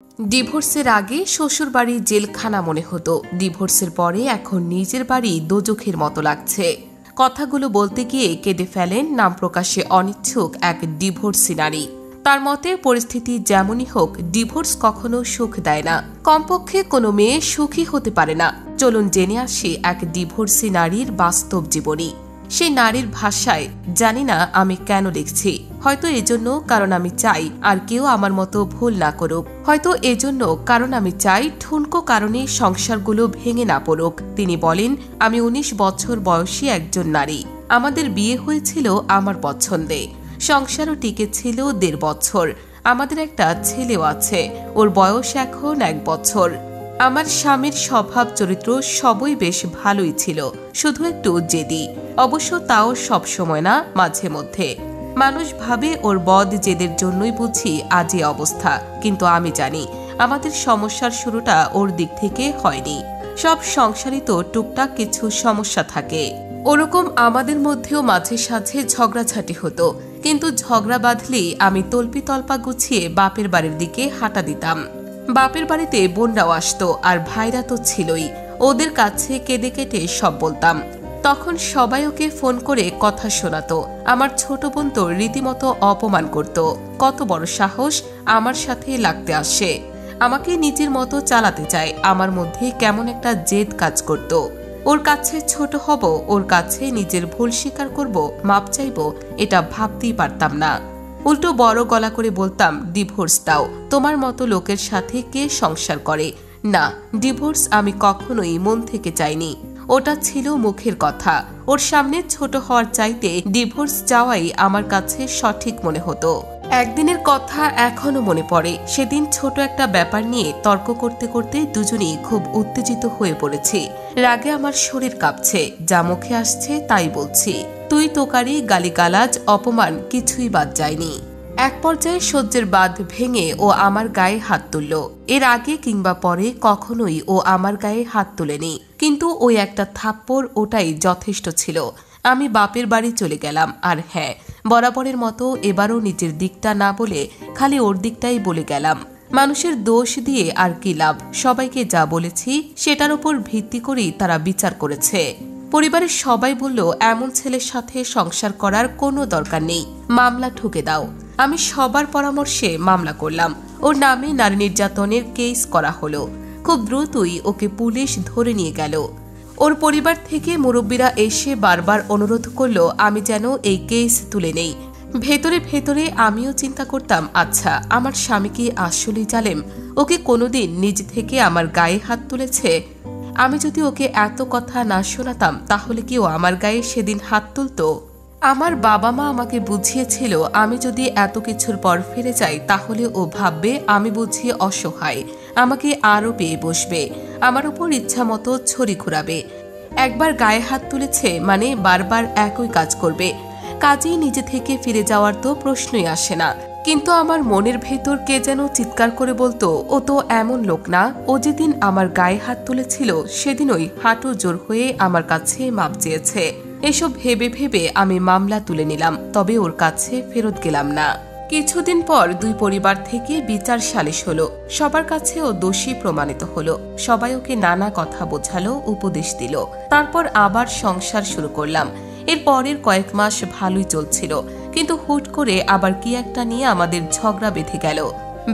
ডিভোর্সের আগে শ্বশুর বাড়ি জেলখানা মনে হতো, ডিভোর্সের পরে এখন নিজের বাড়ি দোজখের মতো লাগছে। কথাগুলো বলতে গিয়ে কেঁদে ফেলেন নাম প্রকাশে অনিচ্ছুক এক ডিভোর্সি নারী। তার মতে পরিস্থিতি যেমনই হোক, ডিভোর্স কখনো সুখ দেয় না, কমপক্ষে কোনো মেয়ে সুখী হতে পারে না। চলুন জেনে আসি এক ডিভোর্সি নারীর বাস্তব জীবনী। সেই নারীর ভাষায় জানি না আমি কেন লিখছি, হয়তো এজন্য কারণ আমি চাই আর কেউ আমার মতো ভুল না করুক, হয়তো এজন্য কারণ আমি চাই ঠুনকো কারণে সংসারগুলো ভেঙে না পড়ুক। তিনি বলেন, আমি ১৯ বছর বয়সী একজন নারী, আমাদের বিয়ে হয়েছিল আমার পছন্দে, সংসারও টিকেছিল ১.৫ বছর, আমাদের একটা ছেলেও আছে, ওর বয়স এখন ১ বছর। আমার স্বামীর স্বভাব চরিত্র সবই বেশ ভালোই ছিল, শুধু একটু জেদি, অবশ্য তাও সব সময় না, মাঝে মধ্যে। মানুষ ভাবে ওর বদ জেদের জন্যই বুঝি আজ এই অবস্থা, কিন্তু আমি জানি আমাদের সমস্যার শুরুটা ওর দিক থেকে হয়নি। সব সংসারই তো টুকটাক কিছু সমস্যা থাকে, ওরকম আমাদের মধ্যেও মাঝে সাঝে ঝগড়াঝাটি হতো, কিন্তু ঝগড়া বাঁধলেই আমি তল্পি তল্পা গুছিয়ে বাপের বাড়ির দিকে হাঁটা দিতাম। বাপের বাড়িতে বোনরাও আসতো আর ভাইরা তো ছিলই, ওদের কাছে কেঁদে কেটে সব বলতাম। তখন সবাই ওকে ফোন করে কথা শোনাতো, আমার ছোট বোন তো রীতিমতো অপমান করত। কত বড় সাহস আমার সাথে লাগতে আসে, আমাকে নিজের মতো চালাতে চায়। আমার মধ্যে কেমন একটা জেদ কাজ করত। ওর কাছে ছোট হব, ওর কাছে নিজের ভুল স্বীকার করব, মাপ চাইব, এটা ভাবতেই পারতাম না। উল্টো বড় গলা করে বলতাম, ডিভোর্স দাও, তোমার মতো লোকের সাথে কে সংসার করে। না, ডিভোর্স আমি কখনোই মন থেকে চাইনি, ওটা ছিল মুখের কথা। ওর সামনে ছোট হওয়ার চাইতে ডিভোর্স চাওয়াই আমার কাছে সঠিক মনে হতো। একদিনের কথা এখনো মনে পড়ে, সেদিন ছোট একটা ব্যাপার নিয়ে তর্ক করতে করতে দুজনেই খুব উত্তেজিত হয়ে পড়েছি। রাগে আমার শরীর কাঁপছে, যা মুখে আসছে তাই বলছি। তুই তোকারি, গালিগালাজ, অপমান কিছুই বাদ যায়নি। এক পর্যায়ে সহ্যের বাঁধ ভেঙে ও আমার গায়ে হাত তুলল। এর আগে কিংবা পরে কখনোই ও আমার গায়ে হাত তোলেনি, কিন্তু ওই একটা থাপ্পড়, ওটাই যথেষ্ট ছিল। আমি বাপের বাড়ি চলে গেলাম। আর হ্যাঁ, বরাবরের মতো এবারও নিজের দিকটা না বলে খালি ওর দিকটাই বলে গেলাম। মানুষের দোষ দিয়ে আর কি লাভ, সবাইকে যা বলেছি সেটার উপর ভিত্তি করেই তারা বিচার করেছে। পরিবারের সবাই বলল, এমন ছেলের সাথে সংসার করার কোনো দরকার নেই, মামলা ঠুকে দাও। আমি সবার পরামর্শে মামলা করলাম, ওর নামে নারী নির্যাতনের কেস করা হলো। খুব দ্রুতই ওকে পুলিশ ধরে নিয়ে গেল। ওর পরিবার থেকে মুরব্বীরা এসে বারবার অনুরোধ করলো আমি যেন এই কেস তুলে নেই। ভেতরে ভেতরে আমিও চিন্তা করতাম, আচ্ছা আমার স্বামী কি আসলেই জালেম? ওকে কোনোদিন নিজ থেকে আমার গায়ে হাত তুলেছে? আমি যদি ওকে এত কথা না শোনাতাম, তাহলে কি ও আমার গায়ে সেদিন হাত তুলত? আমার বাবা মা আমাকে বুঝিয়েছিল, আমি যদি এত কিছুর পর ফিরে যাই তাহলে ও ভাববে আমি বুঝি অসহায়, আমাকে আরও পেয়ে বসবে, আমার উপর ইচ্ছা মতো ছড়ি ঘুরাবে। একবার গায়ে হাত তুলেছে মানে বারবার একই কাজ করবে, কাজেই নিজে থেকে ফিরে যাওয়ার তো প্রশ্নই আসে না। কিন্তু আমার মনের ভেতর কে যেন চিৎকার করে বলতো, ও তো এমন লোক না, ও যেদিন আমার গায়ে হাত তুলেছিল সেদিনই হাঁটু জোর হয়ে আমার কাছে মাপ চেয়েছে। এসব ভেবে ভেবে আমি মামলা তুলে নিলাম, তবে ওর কাছে ফেরত গেলাম না। কিছুদিন পর দুই পরিবার থেকে বিচার সালিশ হলো, সবার কাছে ও দোষী প্রমাণিত হলো। সবাই ওকে নানা কথা বোঝালো, উপদেশ দিল। তারপর আবার সংসার শুরু করলাম। এর পরের কয়েক মাস ভালোই চলছিল, কিন্তু হুট করে আবার কি একটা নিয়ে আমাদের ঝগড়া বেঁধে গেল।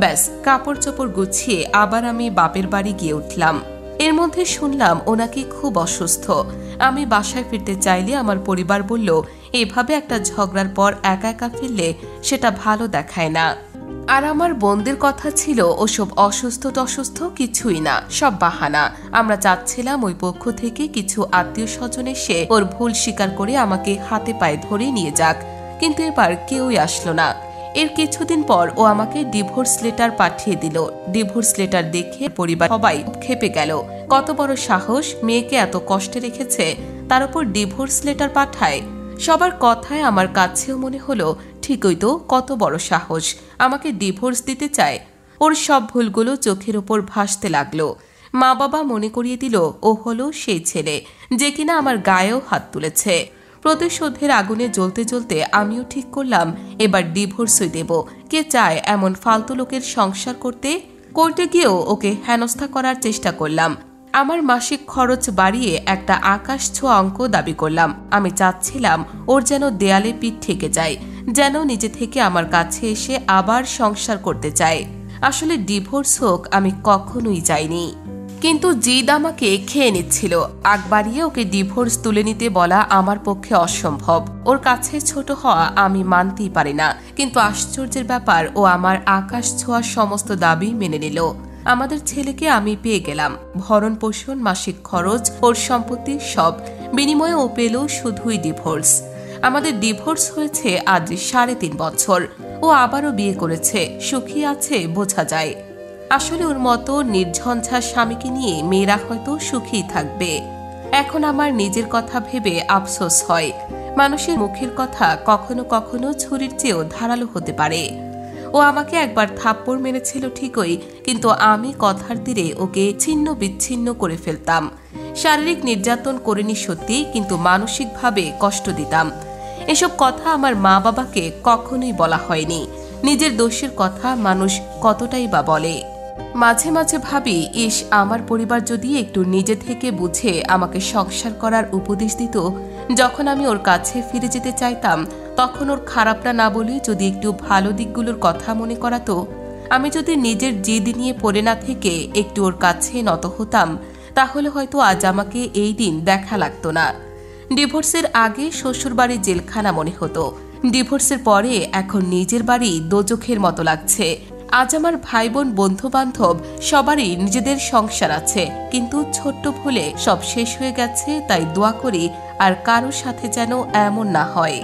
ব্যাস, কাপড় চোপড় গুছিয়ে আবার আমি বাপের বাড়ি গিয়ে উঠলাম। এর মধ্যে শুনলাম ও নাকি খুব অসুস্থ। আমি বাসায় ফিরতে চাইলে আমার পরিবার বলল, এভাবে একটা ঝগড়ার পর একা একা ফিরলে সেটা ভালো দেখায় না। আর আমার বোনদের কথা ছিল, ওসব অসুস্থ টসুস্থ কিছুই না, সব বাহানা। আমরা চাচ্ছিলাম ওই পক্ষ থেকে কিছু আত্মীয় স্বজন এসে ওর ভুল স্বীকার করে আমাকে হাতে পায়ে ধরে নিয়ে যাক, কিন্তু এবার কেউই আসলো না। এর কিছুদিন পর ও আমাকে ডিভোর্স লেটার পাঠিয়ে দিল। ডিভোর্স লেটার দেখে পরিবার সবাই ক্ষেপে গেল। কত বড় সাহস, মেয়েকে এত কষ্টে রেখেছে তার উপর ডিভোর্স লেটার পাঠায়। সবার কথায় আমার কাছেও মনে হলো, ঠিকই তো, কত বড় সাহস, আমাকে ডিভোর্স দিতে চায়। ওর সব ভুলগুলো চোখের ওপর ভাসতে লাগলো। মা বাবা মনে করিয়ে দিল, ও হলো সেই ছেলে যে কিনা আমার গায়েও হাত তুলেছে। প্রতিশোধের আগুনে জ্বলতে জ্বলতে আমিও ঠিক করলাম এবার ডিভোর্সই দেব। কে চায় এমন ফালতু লোকের সংসার করতে? কোর্টে গিয়েও ওকে হেনস্থা করার চেষ্টা করলাম। আমার মাসিক খরচ বাড়িয়ে একটা আকাশ ছোঁয়া অঙ্ক দাবি করলাম। আমি চাচ্ছিলাম ওর যেন দেয়ালে পিঠ ঠেকে যায়, যেন নিজে থেকে আমার কাছে এসে আবার সংসার করতে চায়। আসলে ডিভোর্স হোক আমি কখনোই চাইনি, কিন্তু জিদ আমাকে খেয়ে নিচ্ছিল। আগ বাড়িয়ে ওকে ডিভোর্স তুলে নিতে বলা আমার পক্ষে অসম্ভব। ওর কাছে ছোট হওয়া আমি মানতেই পারি না, কিন্তু আশ্চর্যের ব্যাপার ও আমার আকাশ ছোঁয়ার সমস্ত দাবি মেনে নিল। আমাদের ছেলেকে আমি পেয়ে গেলাম, ভরণ পোষণ, মাসিক খরচ, ওর সম্পত্তি সব। বিনিময়ে ও পেল শুধুই ডিভোর্স। আমাদের ডিভোর্স হয়েছে আজ 3.5 বছর। ও আবারও বিয়ে করেছে, সুখী আছে বোঝা যায়। আসলে ওর মতো নির্ঝঞ্ঝা স্বামীকে নিয়ে মেয়েরা হয়তো সুখী থাকবে। এখন আমার নিজের কথা ভেবে আফসোস হয়। মানুষের মুখের কথা কখনো কখনো ছুরির চেয়েও ধারালো হতে পারে। ও আমাকে একবার থাপ্পড় মেরেছিল ঠিকই, কিন্তু আমি কথার তীরে ওকে ছিন্ন বিচ্ছিন্ন করে ফেলতাম। শারীরিক নির্যাতন করিনি সত্যি, কিন্তু মানসিকভাবে কষ্ট দিতাম। এসব কথা আমার মা বাবাকে কখনোই বলা হয়নি। নিজের দোষের কথা মানুষ কতটাই বা বলে। মাঝে মাঝে ভাবি, ইস, আমার পরিবার যদি একটু নিজে থেকে বুঝে আমাকে সংসার করার উপদেশ দিত। যখন আমি ওর কাছে ফিরে যেতে চাইতাম, তখন ওর খারাপটা না বলে যদি একটু ভালো দিকগুলোর কথা মনে করাতো। আমি যদি নিজের জিদ নিয়ে পড়ে না থেকে একটু ওর কাছে নত হতাম, তাহলে হয়তো আজ আমাকে এই দিন দেখা লাগতো না। ডিভোর্সের আগে শ্বশুরবাড়ি জেলখানা মনে হতো, ডিভোর্সের পরে এখন নিজের বাড়ি দোজখের মতো লাগছে। আজ আমার ভাই বোন, বন্ধু বান্ধব সবারই নিজেদের সংসার আছে, কিন্তু ছোট্ট ভুলে সব শেষ হয়ে গেছে। তাই দোয়া করি আর কারোর সাথে যেন এমন না হয়।